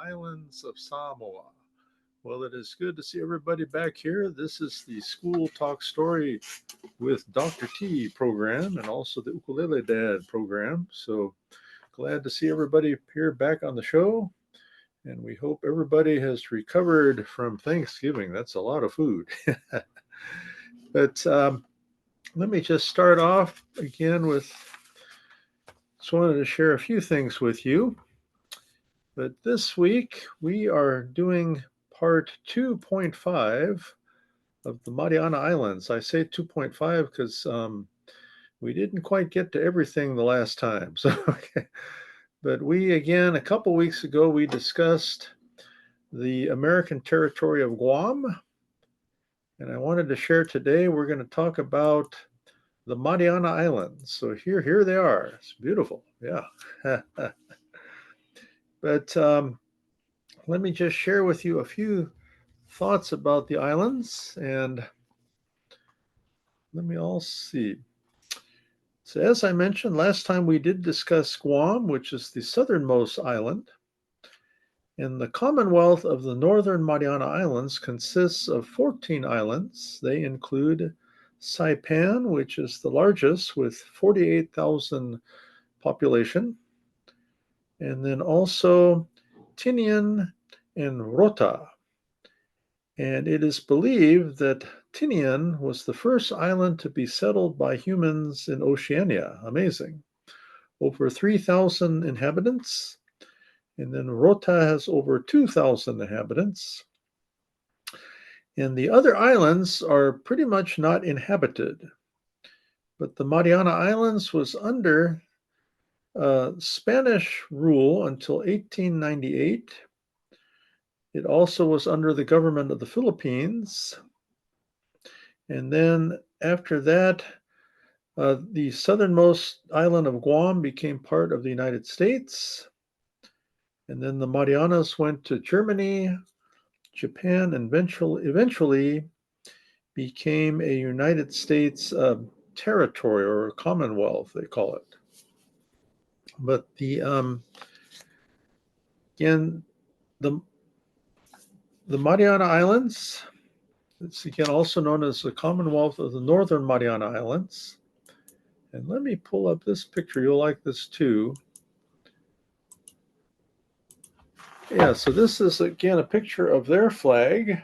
islands of Samoa. Well, it is good to see everybody back here. This is the School Talk Story with Dr. T program and also the Ukulele Dad program. So glad to see everybody here back on the show. And we hope everybody has recovered from Thanksgiving. That's a lot of food. but let me just start off again with just wanted to share a few things with you. But this week we are doing part 2.5 of the Mariana Islands. I say 2.5 because we didn't quite get to everything the last time. So, but we again, a couple weeks ago, we discussed the American territory of Guam. And I wanted to share today, we're going to talk about the Mariana Islands. So here they are. It's beautiful. Yeah. But let me just share with you a few thoughts about the islands. And let me all see. So as I mentioned, last time we did discuss Guam, which is the southernmost island. And the Commonwealth of the Northern Mariana Islands consists of 14 islands. They include Saipan, which is the largest with 48,000 population. And then also Tinian and Rota. And it is believed that Tinian was the first island to be settled by humans in Oceania. Amazing. Over 3,000 inhabitants. And then Rota has over 2,000 inhabitants. And the other islands are pretty much not inhabited. But the Mariana Islands was under Spanish rule until 1898. It also was under the government of the Philippines. And then after that, the southernmost island of Guam became part of the United States. And then the Marianas went to Germany, Japan, and eventually became a United States territory or a commonwealth, they call it. But again, the Mariana Islands, it's again also known as the Commonwealth of the Northern Mariana Islands. And let me pull up this picture. You'll like this too. Yeah, so this is again a picture of their flag.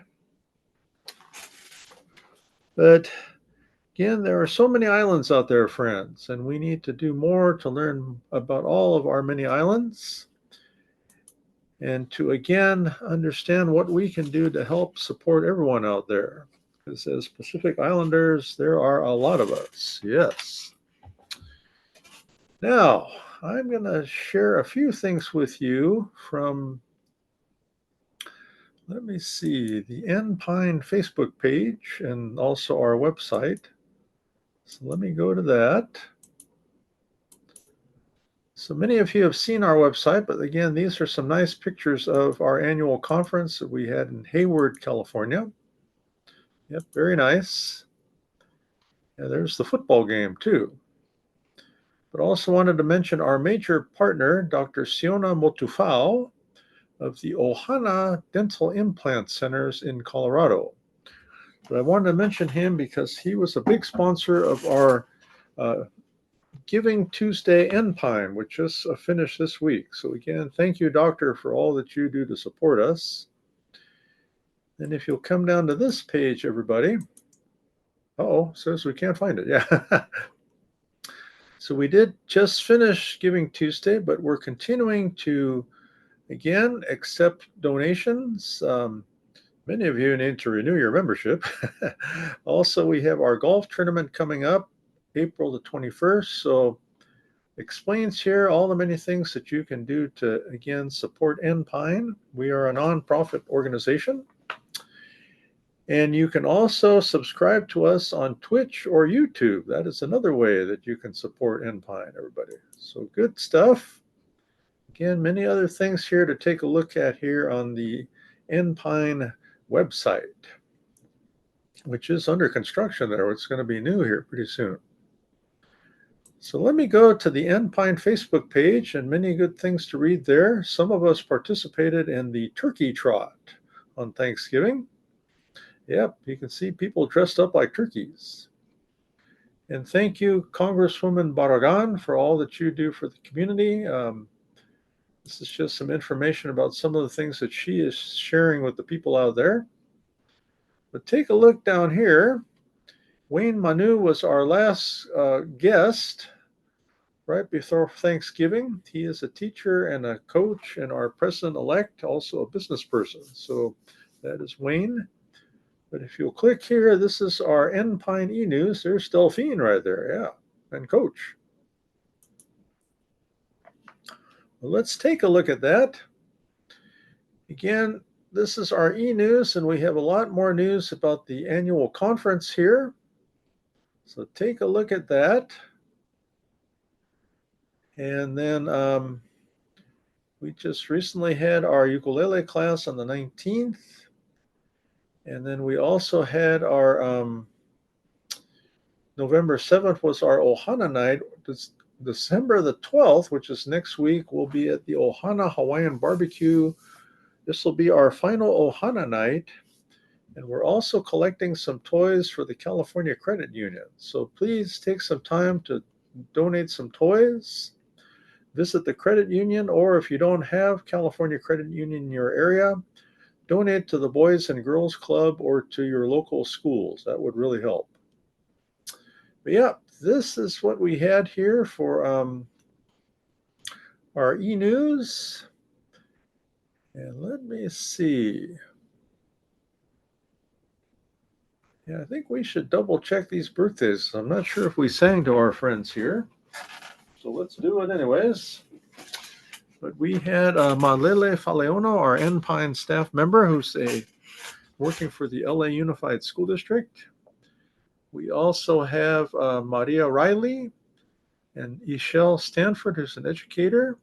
But again, there are so many islands out there, friends, and we need to do more to learn about all of our many islands and to again understand what we can do to help support everyone out there. Because as Pacific Islanders, there are a lot of us. Yes. Now, I'm going to share a few things with you from, let me see, the Pine Facebook page and also our website. So let me go to that. So many of you have seen our website, but again, these are some nice pictures of our annual conference that we had in Hayward, California. Yep, very nice. Yeah, there's the football game too. But also wanted to mention our major partner, Dr. Siona Motufao of the Ohana Dental Implant Centers in Colorado. But I wanted to mention him because he was a big sponsor of our Giving Tuesday Pine, which just finished this week. So again, thank you, Doctor, for all that you do to support us. And if you'll come down to this page, everybody. Says we can't find it. Yeah. So we did just finish Giving Tuesday, but we're continuing to, again, accept donations. Many of you need to renew your membership. Also, we have our golf tournament coming up April the 21st. So explains here all the many things that you can do to, again, support Pine. We are a nonprofit organization. And you can also subscribe to us on Twitch or YouTube. That is another way that you can support Pine, everybody. So good stuff. Again, many other things here to take a look at here on the Pine website, which is under construction there. It's going to be new here pretty soon. So let me go to the Enpine Facebook page, and many good things to read there. Some of us participated in the turkey trot on Thanksgiving. Yep, you can see people dressed up like turkeys. And thank you, Congresswoman Barragan, for all that you do for the community. This is just some information about some of the things that she is sharing with the people out there. But take a look down here. Wayne Manu was our last guest right before Thanksgiving. He is a teacher and a coach and our president-elect, also a business person. So that is Wayne. But if you'll click here, this is our Enpine e-News. There's Delphine right there, yeah, and Coach. Well, let's take a look at that. Again, this is our e-News, and we have a lot more news about the annual conference here. So take a look at that. And then we just recently had our ukulele class on the 19th. And then we also had our November 7th was our Ohana night. December the 12th, which is next week, we'll be at the Ohana Hawaiian Barbecue. This will be our final Ohana night. And we're also collecting some toys for the California Credit Union. So please take some time to donate some toys. Visit the credit union, or if you don't have California Credit Union in your area, donate to the Boys and Girls Club or to your local schools. That would really help. But yeah, this is what we had here for our e-news. And let me see. Yeah, I think we should double check these birthdays. I'm not sure if we sang to our friends here. So let's do it anyways. But we had Malele Faleono, our Enpine staff member, who's working for the LA Unified School District. We also have Maria Riley and Ishelle Stanford, who's an educator,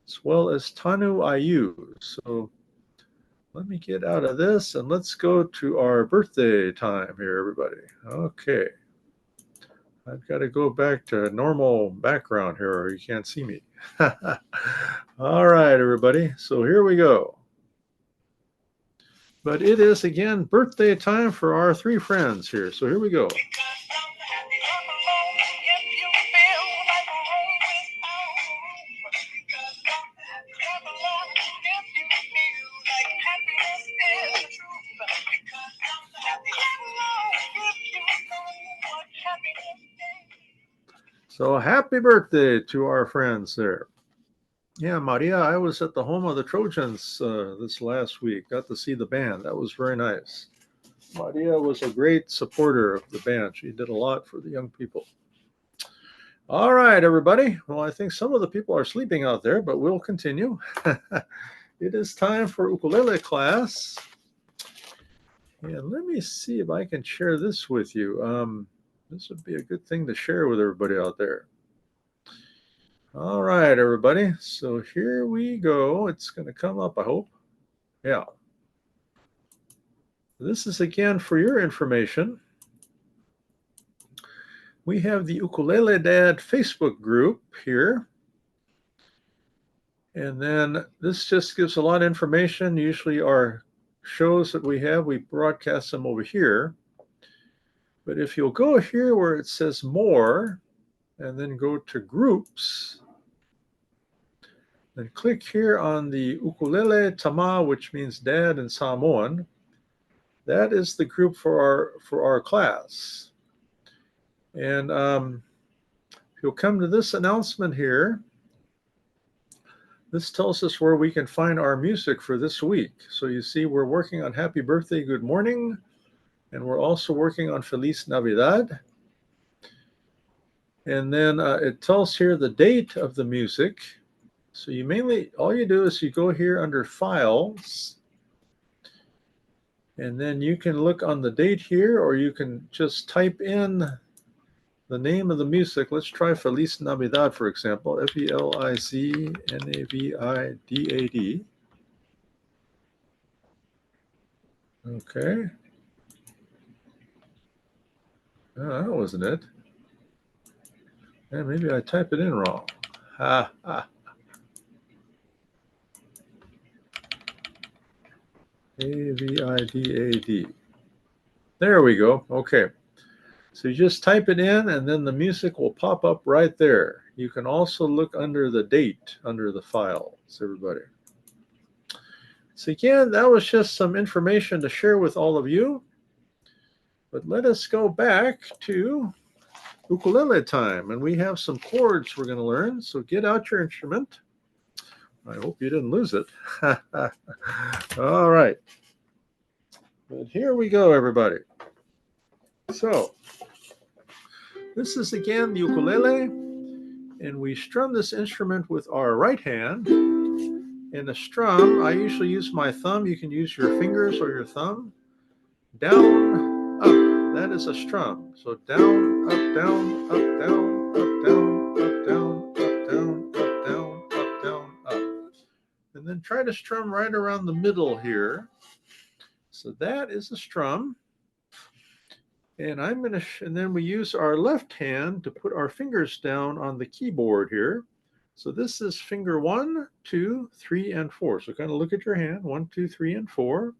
as well as Tanu Ayu. So let me get out of this and let's go to our birthday time here, everybody. Okay. I've got to go back to normal background here or you can't see me. All right, everybody. So here we go. But it is, again, birthday time for our three friends here. So here we go. So happy birthday to our friends there. Yeah, Maria, I was at the home of the Trojans this last week. Got to see the band. That was very nice. Maria was a great supporter of the band. She did a lot for the young people. All right, everybody. Well, I think some of the people are sleeping out there, but we'll continue. It is time for ukulele class. And let me see if I can share this with you. This would be a good thing to share with everybody out there. All right, everybody. So here we go. It's going to come up, I hope. Yeah. This is, again, for your information. We have the Ukulele Dad Facebook group here. And then this just gives a lot of information. Usually our shows that we have, we broadcast them over here. But if you'll go here where it says more, and then go to groups, then click here on the Ukulele Tama, which means dad in Samoan. That is the group for our class. And if you'll come to this announcement here, this tells us where we can find our music for this week. So you see we're working on Happy Birthday, Good Morning, and we're also working on Feliz Navidad. And then it tells here the date of the music. So you mainly, all you do is you go here under Files, and then you can look on the date here, or you can just type in the name of the music. Let's try Feliz Navidad, for example, F-E-L-I-Z-N-A-V-I-D-A-D. Okay. Oh, that wasn't it. And maybe I type it in wrong. Ha, ha. A-V-I-D-A-D. There we go. Okay. So you just type it in and then the music will pop up right there. You can also look under the date under the files, everybody. So again, that was just some information to share with all of you. But let us go back to ukulele time, and we have some chords we're going to learn. So get out your instrument. I hope you didn't lose it. All right. But here we go, everybody. So this is again the ukulele, and we strum this instrument with our right hand. In a strum, I usually use my thumb. You can use your fingers or your thumb. Down, up. That is a strum. So down, up, down, up, down, up, down, up, down, up, down, up, down, up, down, up. And then try to strum right around the middle here. So that is a strum. And and then we use our left hand to put our fingers down on the keyboard here. So this is finger 1, 2, 3, and 4. So kind of look at your hand, 1, 2, 3, and 4.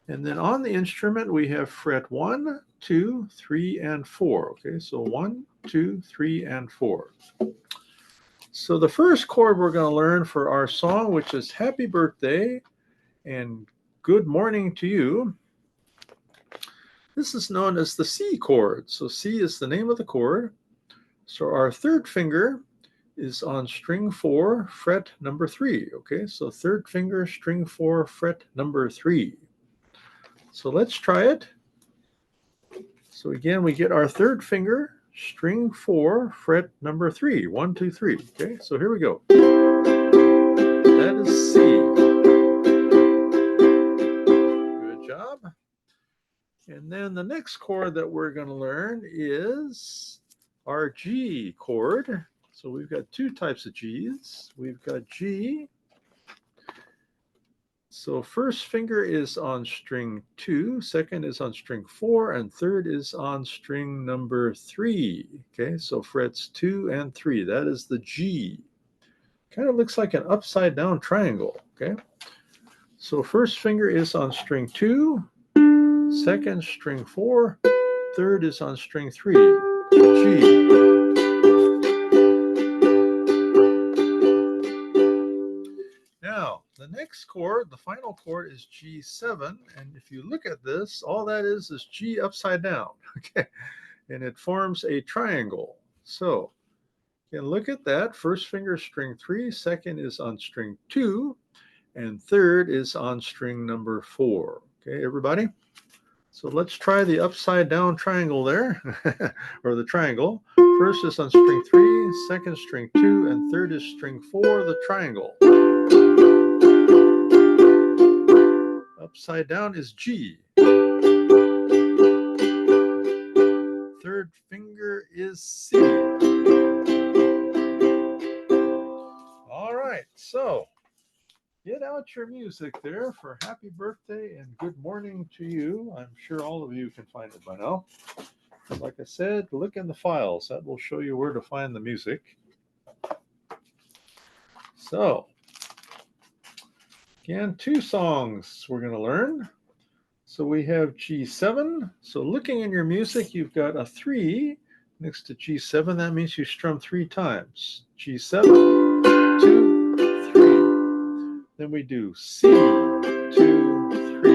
And then on the instrument, we have fret 1, 2, 3, and 4. Okay, so 1, 2, 3, and 4. So the first chord we're going to learn for our song, which is Happy Birthday and Good Morning to You. This is known as the C chord. So C is the name of the chord. So our third finger is on string 4, fret number 3. Okay, so third finger, string 4, fret number 3. So let's try it. So again, we get our third finger, string 4, fret number 3. 1, 2, 3. Okay, so here we go. That is C. Good job. And then the next chord that we're going to learn is our G chord. So we've got two types of G's. We've got G. So first finger is on string 2, second is on string 4, and third is on string number 3. Okay, so frets 2 and 3. That is the G. Kind of looks like an upside down triangle. Okay, so first finger is on string 2, second string 4, third is on string 3. G. Now, the next chord, the final chord, is G7. And if you look at this, all that is G upside down. Okay. And it forms a triangle. So you can look at that. First finger, string 3. Second is on string 2. And third is on string number 4. Okay, everybody? So let's try the upside down triangle there, or the triangle. First is on string 3, second string 2, and third is string 4, the triangle. Upside down is G. Third finger is C. All right, so get out your music there for happy birthday and good morning to you. I'm sure all of you can find it by now. Like I said, look in the files. That will show you where to find the music. So, again, two songs we're going to learn. So we have G7. So looking in your music, you've got a 3 next to G7. That means you strum 3 times. G7, 2, 3. Then we do C, 2, 3.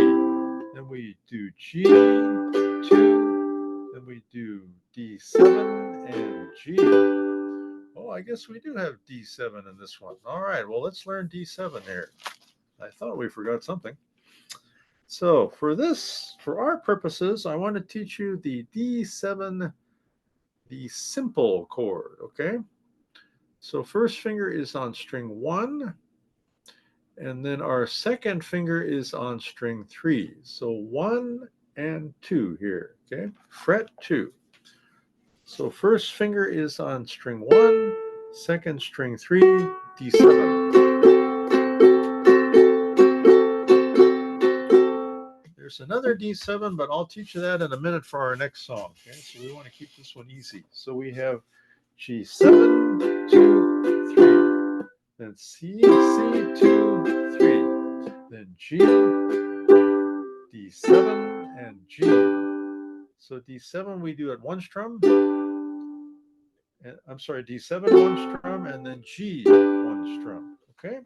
Then we do G, 2. Then we do D7 and G. Oh, I guess we do have D7 in this one. All right, well, let's learn D7 here. I thought we forgot something. So for our purposes, I want to teach you the D7, the simple chord, okay? So first finger is on string 1, and then our second finger is on string 3. So 1 and 2 here, okay? Fret 2. So first finger is on string 1, second string 3, D7. There's another D7, but I'll teach you that in a minute for our next song. Okay, so we want to keep this one easy. So we have G7, 2, 3. Then C, 2, 3. Then G, D7, and G. So D7 we do at one strum. I'm sorry, D7 one strum, and then G one strum. Okay.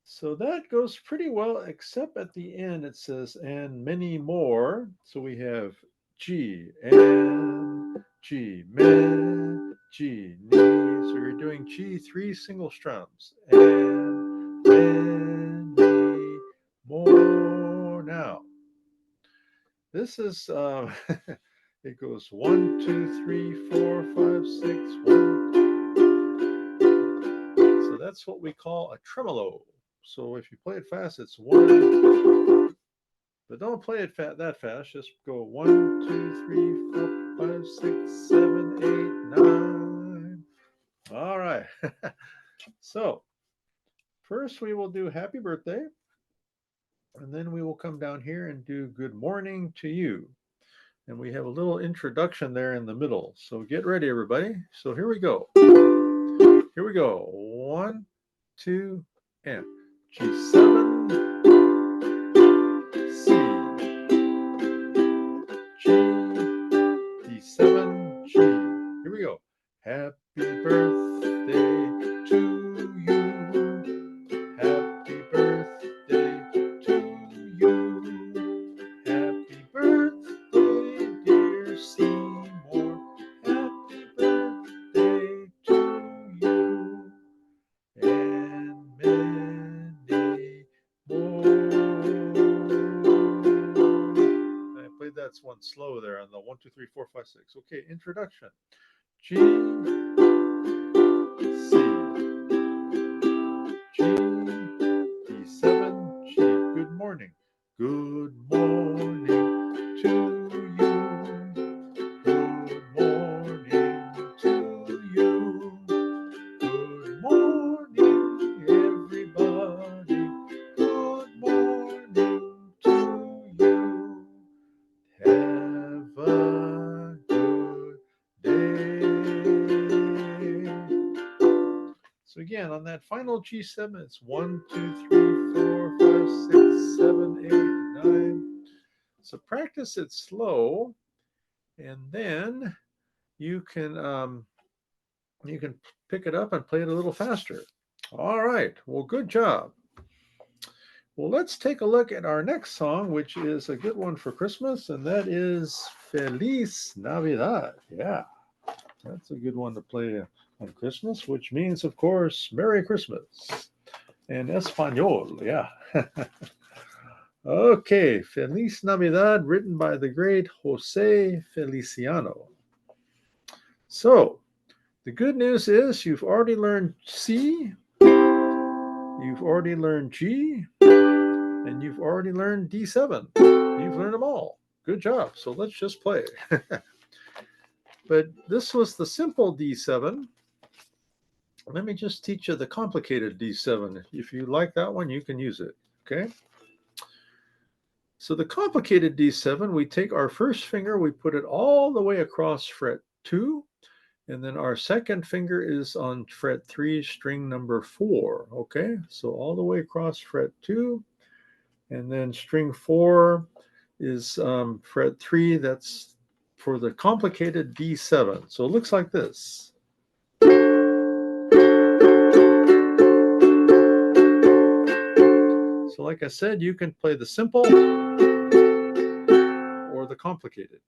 So that goes pretty well, except at the end it says, and many more. So we have G, and G, me, G, ni. So you're doing G 3 single strums. And many more. Now, this is, it goes 1, 2, 3, 4, 5, 6, 1. So that's what we call a tremolo. So if you play it fast, it's 1. But don't play it that fast. Just go 1, 2, 3, 4, 5, 6, 7, 8, 9. All right. So first we will do happy birthday. And then we will come down here and do good morning to you. And we have a little introduction there in the middle. So get ready, everybody. So here we go. Here we go. 1, 2, and G7, C, G, D7, G. Here we go. Happy birthday to you. Happy birthday to you. Happy birthday, dear Seymour. Happy birthday to you. And many more. I played that one slow there on the 1, 2, 3, 4, 5, 6. Okay, introduction. G, C, G, D7, G. Good morning. Good morning to you. Good morning to you. Good morning, everybody. Good morning to you. Have a good day. So again, on that final G7, it's 1, 2, 3, 4, 5, 6, 7, 8, 9. So practice it slow, and then you can pick it up and play it a little faster. All right. Well, good job. Well, let's take a look at our next song, which is a good one for Christmas, and that is Feliz Navidad. Yeah, that's a good one to play on Christmas, which means, of course, Merry Christmas in Espanol. Yeah. Okay, Feliz Navidad, written by the great Jose Feliciano. So, the good news is you've already learned C, you've already learned G, and you've already learned D7. You've learned them all. Good job. So let's just play. But this was the simple D7. Let me just teach you the complicated D7. If you like that one, you can use it. Okay? So the complicated D7, we take our first finger, we put it all the way across fret 2, and then our second finger is on fret 3, string number 4. Okay? So all the way across fret 2, and then string 4 is fret 3. That's for the complicated D7. So it looks like this. So like I said, you can play the simple or the complicated.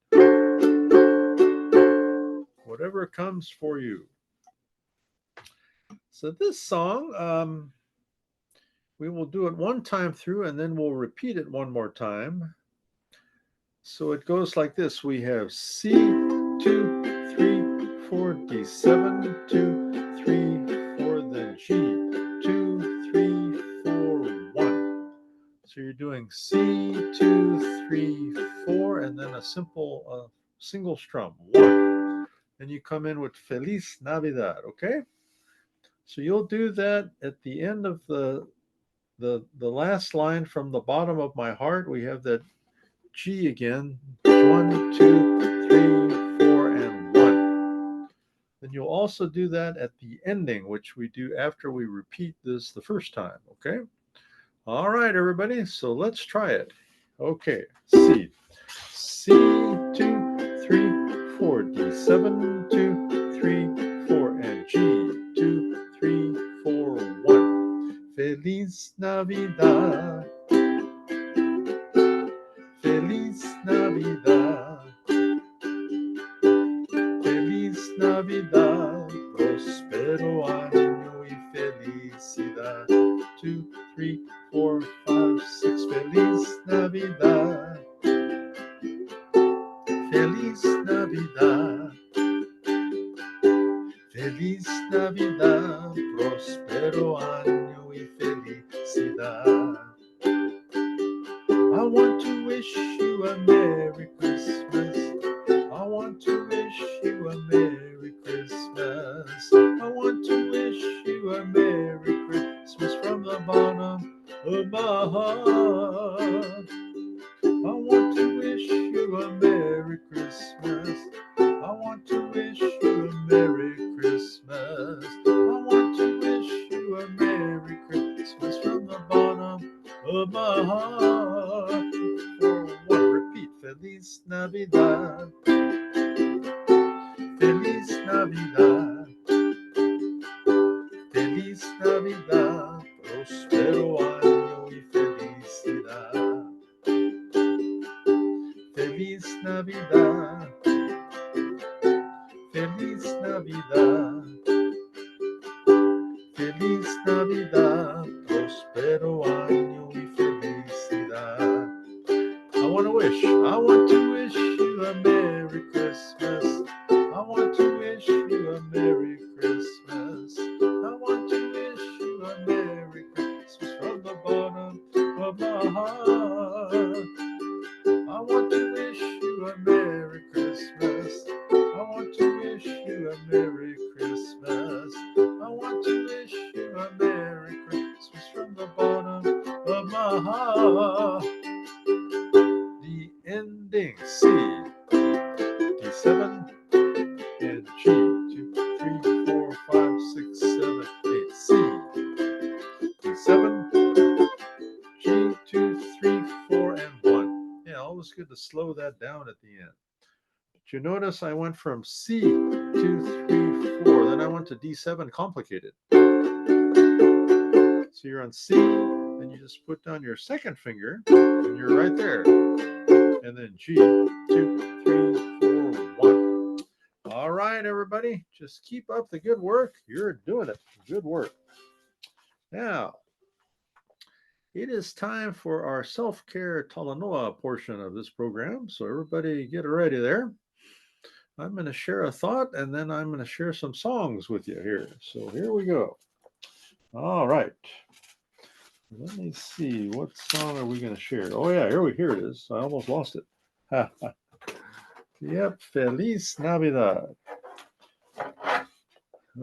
Whatever comes for you. So this song, we will do it one time through and then we'll repeat it one more time. So it goes like this. We have C, 2, 3, 4, D7, 2, 3, 4, then G, 2, 3, 4, 1. So you're doing C, 2, 3, 4, and then a simple single strum, 1. Then you come in with Feliz Navidad, okay? So you'll do that at the end of the last line from the bottom of my heart. We have that G again. 1, 2, 3, 4, and 1. then you'll also do that at the ending, which we do after we repeat this the first time, okay? All right, everybody, so let's try it. Okay, C. C, 2, 3, 4, D7, 2, 3, 4, and G, 2, 3, 4, 1. Feliz Navidad. Feliz Navidad. Feliz Navidad. Prospero año y felicidad. 2, 3, 4, 5, 6. Feliz Navidad. Feliz Navidad. Feliz Navidad, próspero año y felicidad. I want to wish you a Merry Christmas. I want to wish you a Merry Christmas. I want to wish you a Merry Christmas from the bottom of my heart. I want to wish you a Merry Christmas. I want to wish you a Merry Christmas. I want to wish you a Merry Christmas from the bottom of my heart. For one, repeat. Feliz Navidad. Feliz Navidad. Feliz Navidad. Prospero año y felicidad. Feliz Navidad. Feliz Navidad. Feliz Navidad. Prospero año y felicidad. I want to wish you a Merry Christmas. I want to wish you a Merry Christmas. I want to wish you a Merry Christmas from the bottom of my heart. I want to wish you a Merry Christmas. I want to wish you a Merry Christmas. I want to wish you a Merry Christmas from the bottom of my heart. The ending C, D7, and G, 2, 3, 4, 5, 6, 7, 8. C, D7, G, 2, 3, 4, and 1. Yeah, always good to slow that down at the end. But you notice I went from C, 2, 3, 4, then I went to D7, complicated. So you're on C, then you just put down your second finger, and you're right there. And then G, 2, 3, 4, 1. All right, everybody, just keep up the good work. You're doing it. Good work. Now, it is time for our self-care Talanoa portion of this program. So everybody get ready there. I'm going to share a thought, and then I'm going to share some songs with you here. So here we go. All right. Let me see. What song are we going to share? Oh, yeah, here it is. I almost lost it. Yep, Feliz Navidad.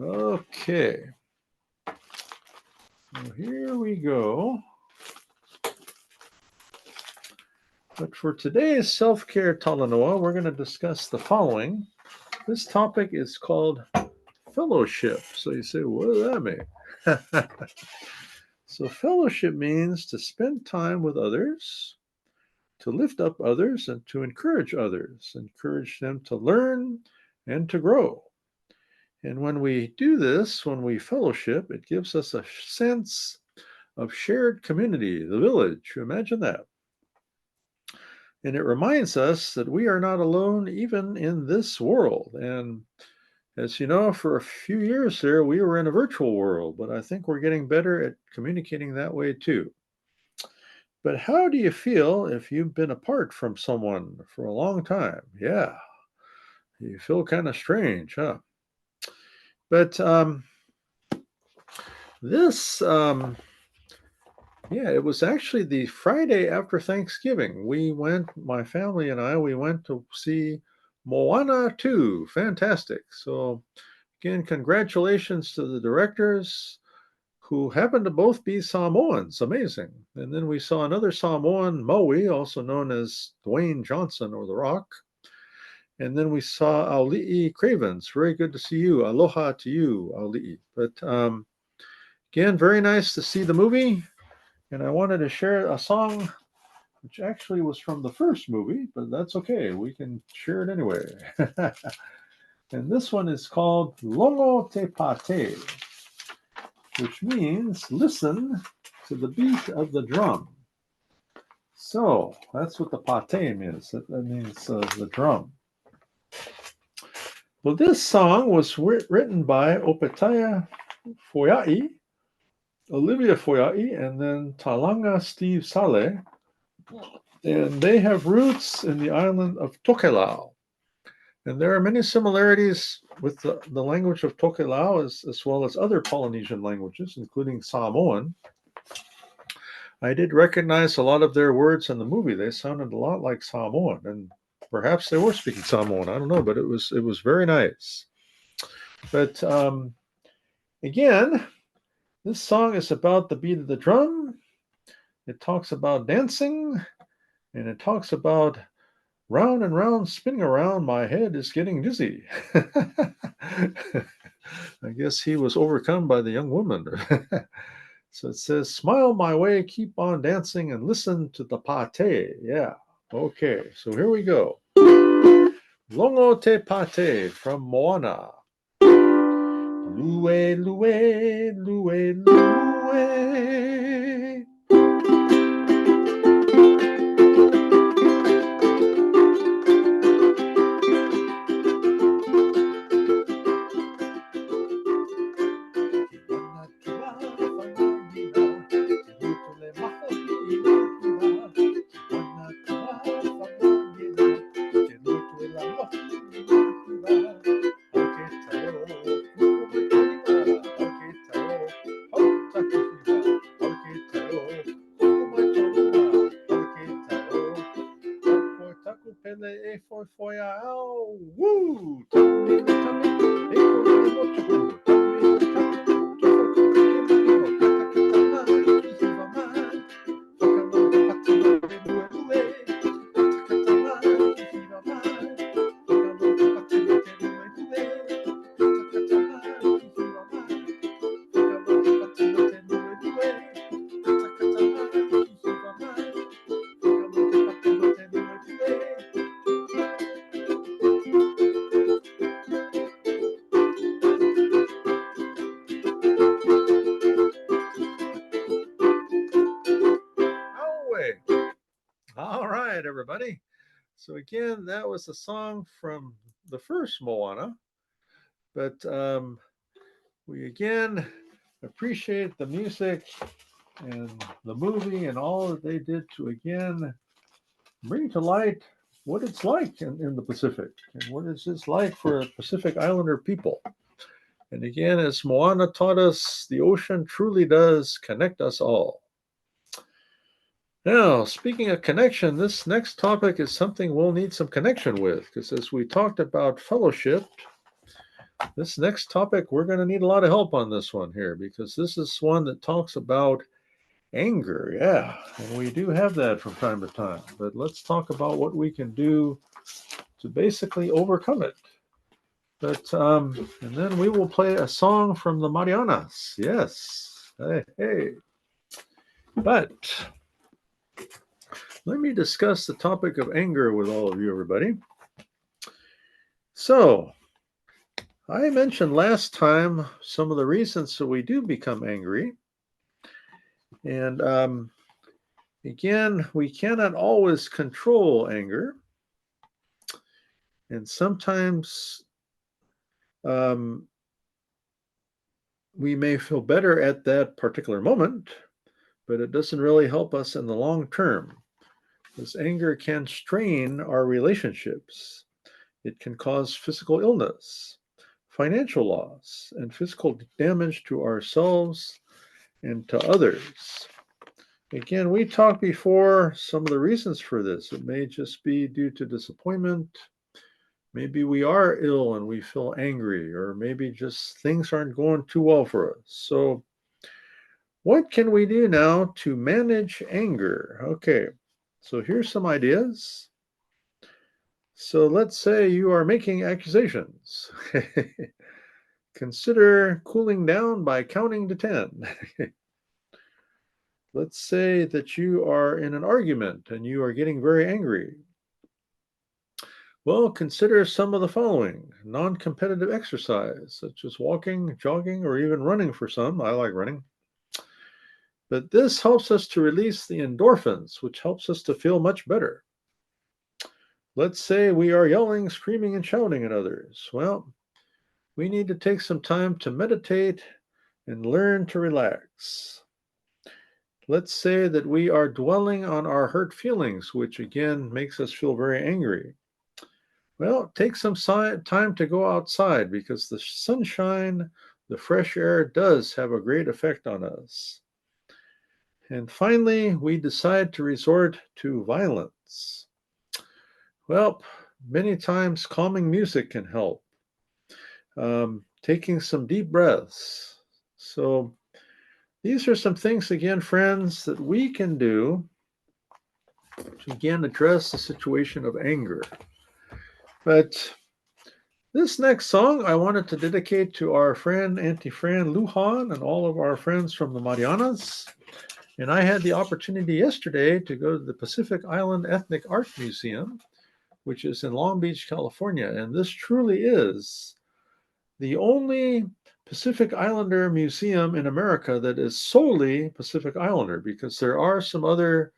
Okay. Well, here we go. But for today's self-care Talanoa, we're going to discuss the following. This topic is called fellowship. So you say, what does that mean? So fellowship means to spend time with others, to lift up others, and to encourage others, encourage them to learn and to grow. And when we do this, when we fellowship, it gives us a sense of shared community, the village. Imagine that. And it reminds us that we are not alone even in this world. And as you know, for a few years there, we were in a virtual world, but I think we're getting better at communicating that way too. But how do you feel if you've been apart from someone for a long time? Yeah, you feel kind of strange, huh? But it was actually the Friday after Thanksgiving. My family and I, we went to see Moana 2. Fantastic. So, again, congratulations to the directors who happened to both be Samoans. Amazing. And then we saw another Samoan, Maui, also known as Dwayne Johnson or The Rock. And then we saw Auli'i Cravens. Very good to see you. Aloha to you, Auli'i. But again, very nice to see the movie. And I wanted to share a song which actually was from the first movie, but that's okay. We can share it anyway. And this one is called Longo Te Pate, which means listen to the beat of the drum. So that's what the pate means. That means the drum. Well, this song was written by Opetaya Foiai, Olivia Foiai, and then Talanga Steve Saleh. And they have roots in the island of Tokelau. And there are many similarities with the language of Tokelau as well as other Polynesian languages, including Samoan. I did recognize a lot of their words in the movie. They sounded a lot like Samoan, and perhaps they were speaking Samoan. I don't know, but it was very nice. But again, this song is about the beat of the drum. It talks about dancing, and it talks about round and round, spinning around. My head is getting dizzy. I guess he was overcome by the young woman. So it says, smile my way, keep on dancing, and listen to the pate. Yeah. Okay. So here we go. Longo te pate from Moana. Lue, lue, lue, lue. Woo! All right, everybody. So again, that was a song from the first Moana, but we again appreciate the music and the movie and all that they did to again bring to light what it's like in the Pacific and what is this like for Pacific Islander people. And again, as Moana taught us, the ocean truly does connect us all. Now, speaking of connection, this next topic is something we'll need some connection with because as we talked about fellowship, this next topic, we're going to need a lot of help on this one here because this is one that talks about anger. Yeah, and we do have that from time to time. But let's talk about what we can do to basically overcome it. But and then we will play a song from the Marianas. Yes. Hey, hey. But let me discuss the topic of anger with all of you, everybody. So, I mentioned last time some of the reasons that we do become angry. And again, we cannot always control anger. And sometimes we may feel better at that particular moment, but it doesn't really help us in the long term. This anger can strain our relationships. It can cause physical illness, financial loss, and physical damage to ourselves and to others. Again, we talked before some of the reasons for this. It may just be due to disappointment. Maybe we are ill and we feel angry, or maybe just things aren't going too well for us. So, what can we do now to manage anger? Okay, so here's some ideas. So let's say you are making accusations. Consider cooling down by counting to 10. Let's say that you are in an argument and you are getting very angry. Well, consider some of the following non-competitive exercise, such as walking, jogging, or even running for some. I like running. But this helps us to release the endorphins, which helps us to feel much better. Let's say we are yelling, screaming, and shouting at others. Well, we need to take some time to meditate and learn to relax. Let's say that we are dwelling on our hurt feelings, which again makes us feel very angry. Well, take some time to go outside because the sunshine, the fresh air does have a great effect on us. And finally, we decide to resort to violence. Well, many times calming music can help. Taking some deep breaths. So, these are some things, again, friends, that we can do to again address the situation of anger. But this next song I wanted to dedicate to our friend, Auntie Fran Lujan, and all of our friends from the Marianas. And I had the opportunity yesterday to go to the Pacific Island Ethnic Art Museum, which is in Long Beach, California. And this truly is the only Pacific Islander museum in America that is solely Pacific Islander, because there are some other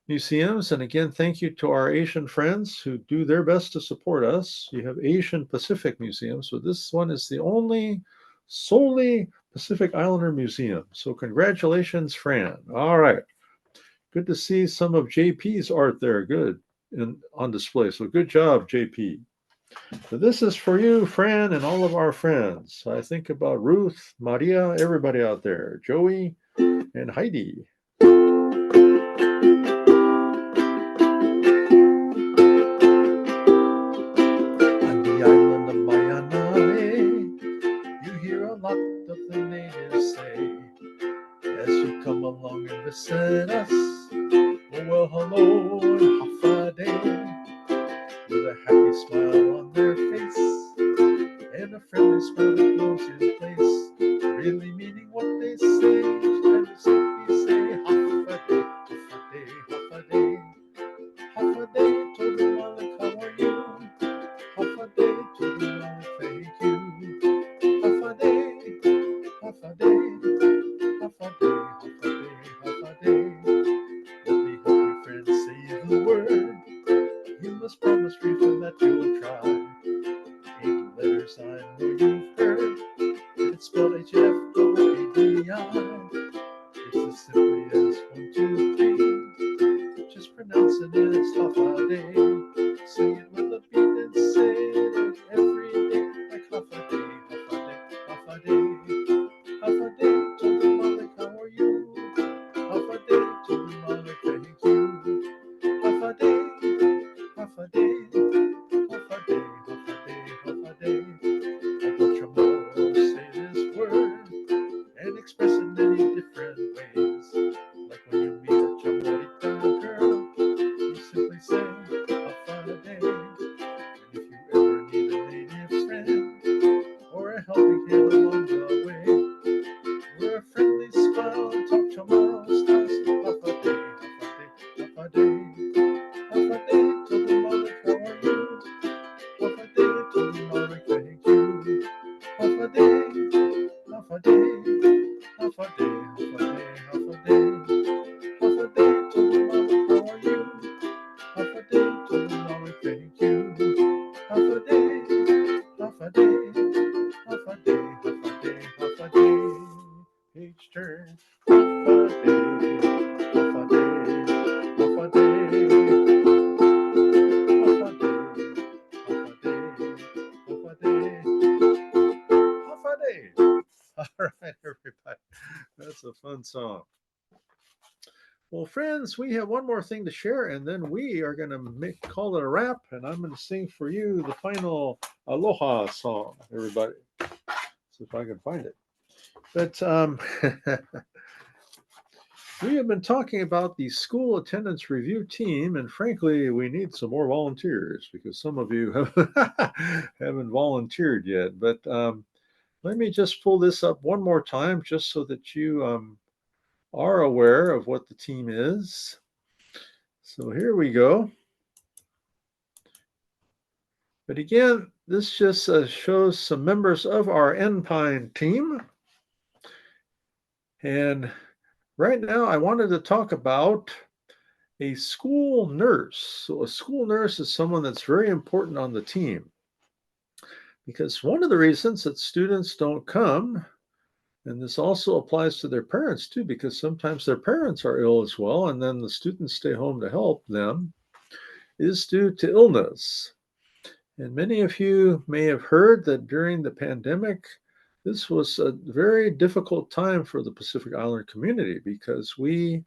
museums. And again, thank you to our Asian friends who do their best to support us. You have Asian Pacific museums, but this one is the only solely Pacific Islander museum. So congratulations, Fran. All right. Good to see some of JP's art there. Good. On display. So good job, JP. So this is for you, Fran, and all of our friends. I think about Ruth, Maria, everybody out there, Joey, and Heidi. On the island of Mariana, you hear a lot of the natives say, as you come along and visit us, oh well, hello and Hafa day, with a happy smile on their face, and a friendly smile that blows in place, really meaning what they say, and you simply say, Hafa day, Hafa day, Hafa day, Hafa day, to the Malik, how are you? Hafa day, to the Malik, thank you. Hafa day, Hafa day, Hafa day, Hafa day, Hafa day. Let me help you, friends, say the word. You must promise me that you'll try. 8 letters I know you've heard. It's spelled HFOADI. It's as simply as 1, 2, 3. Just pronounce it and it's Hafa day. Sing it with a beat and say it every day. Like Hafa day, Hafa day, Hafa day. Hafa day, to the Malik, how are you? Hafa day, to the Malik, thank you. Hafa day, Hafa day, Hafa day, Hafa day, Hafa day. Although Chamorro say this word and express it many different ways. Like when you meet a Chamorita girl, you simply say Hafa day. And if you ever need a native friend or a helping hand along the way, we're a friendly smile and talk Chamorro style. Hafa day, Hafa day, Hafa day. Hafa day, to the Malik, how are you? Hafa day, to the Malik, thank you. Hafa day, Hafa day, Hafa day, Hafa day, Hafa day. Hafa day, to the Malik, how are you? Hafa day, to the Malik, thank you. Hafa day, Hafa day, Hafa day, Hafa day, Hafa day. Page turn. Hafa day, Hafa day, Hafa day. All right, everybody. That's a fun song. Well, friends, we have one more thing to share, and then we are going to call it a wrap, and I'm going to sing for you the final Aloha song, everybody. See if I can find it. But We have been talking about the school attendance review team, and frankly, we need some more volunteers because some of you haven't volunteered yet. But let me just pull this up one more time just so that you are aware of what the team is. So here we go. But again, this just shows some members of our Enpine team. And right now, I wanted to talk about a school nurse. So, a school nurse is someone that's very important on the team because one of the reasons that students don't come, and this also applies to their parents too, because sometimes their parents are ill as well, and then the students stay home to help them, is due to illness. And many of you may have heard that during the pandemic, this was a very difficult time for the Pacific Island community because we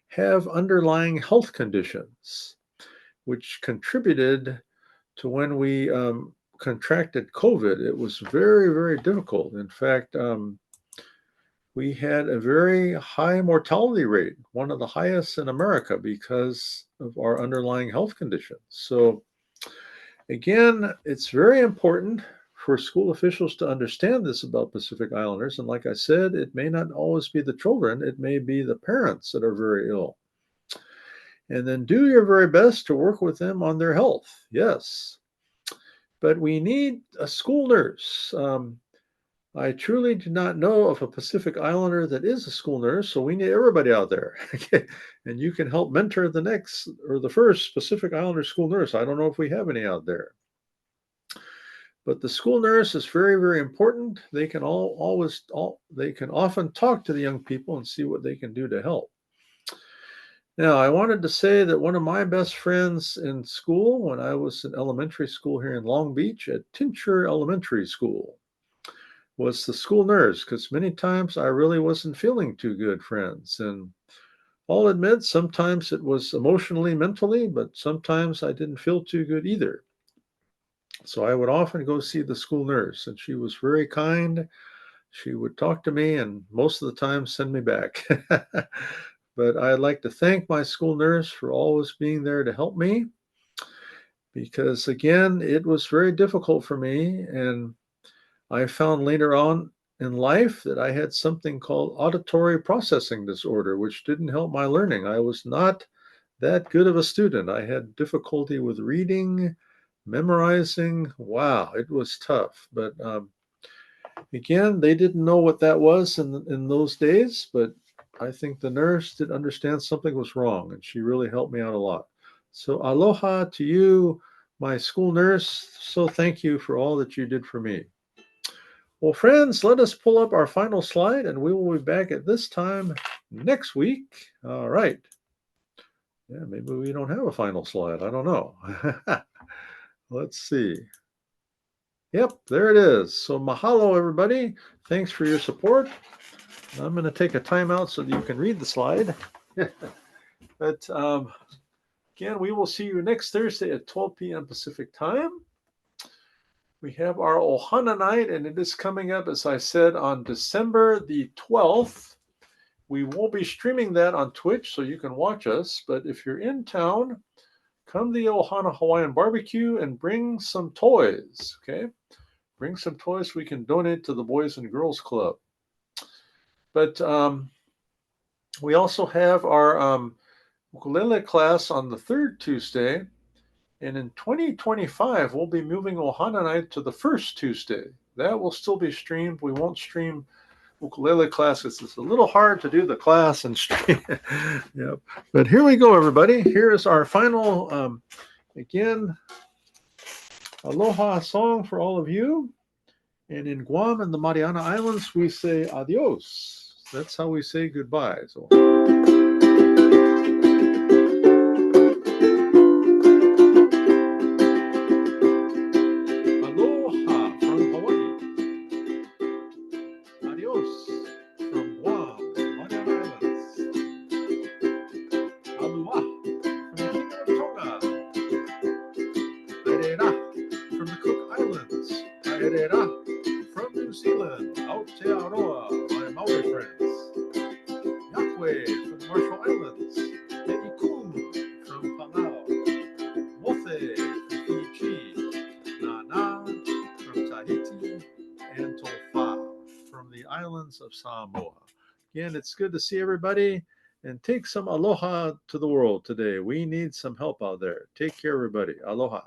have underlying health conditions which contributed to when we contracted COVID. It was very, very difficult. In fact, we had a very high mortality rate, one of the highest in America because of our underlying health conditions. So, again, it's very important for school officials to understand this about Pacific Islanders. And like I said, it may not always be the children, it may be the parents that are very ill. And then do your very best to work with them on their health. Yes. But we need a school nurse. I truly do not know of a Pacific Islander that is a school nurse, so we need everybody out there. And you can help mentor the next or the first Pacific Islander school nurse. I don't know if we have any out there. But the school nurse is very, very important. They can they can often talk to the young people and see what they can do to help. Now, I wanted to say that one of my best friends in school, when I was in elementary school here in Long Beach at Tincture Elementary School, was the school nurse, because many times I really wasn't feeling too good, friends. And I'll admit, sometimes it was emotionally, mentally, but sometimes I didn't feel too good either. So I would often go see the school nurse, and she was very kind. She would talk to me and most of the time send me back. But I'd like to thank my school nurse for always being there to help me because, again, it was very difficult for me. And I found later on in life that I had something called auditory processing disorder, which didn't help my learning. I was not that good of a student. I had difficulty with reading, memorizing. Wow, it was tough. But again, they didn't know what that was in those days, but I think the nurse did understand something was wrong, and she really helped me out a lot. So aloha to you, my school nurse. So thank you for all that you did for me. Well, friends, let us pull up our final slide, and we will be back at this time next week. All right. Yeah, maybe we don't have a final slide. I don't know. Let's see. Yep, there it is. So mahalo, everybody. Thanks for your support. I'm going to take a timeout so that you can read the slide. But again, we will see you next Thursday at 12 p.m. Pacific time. We have our Ohana night, and it is coming up, as I said, on December the 12th. We will be streaming that on Twitch, so you can watch us. But if you're in town, come to the Ohana Hawaiian Barbecue and bring some toys, okay? Bring some toys we can donate to the Boys and Girls Club. But we also have our ukulele class on the third Tuesday. And in 2025, we'll be moving Ohana Night to the first Tuesday. That will still be streamed. We won't stream ukulele classes. It's a little hard to do the class and stream. Yep. But here we go, everybody. Here is our final, again, aloha song for all of you. And in Guam and the Mariana Islands, we say adios. That's how we say goodbye. So. Aloha from Hawaii. Adios from Guam, Mariana Islands. Aloha from the Kingdom of Tonga. Airera from the Cook Islands. Airera from New Zealand. Aotearoa, my Maori friends. Yakwe from the Marshall Islands of Samoa. Again, it's good to see everybody, and take some aloha to the world today. We need some help out there. Take care, everybody. Aloha.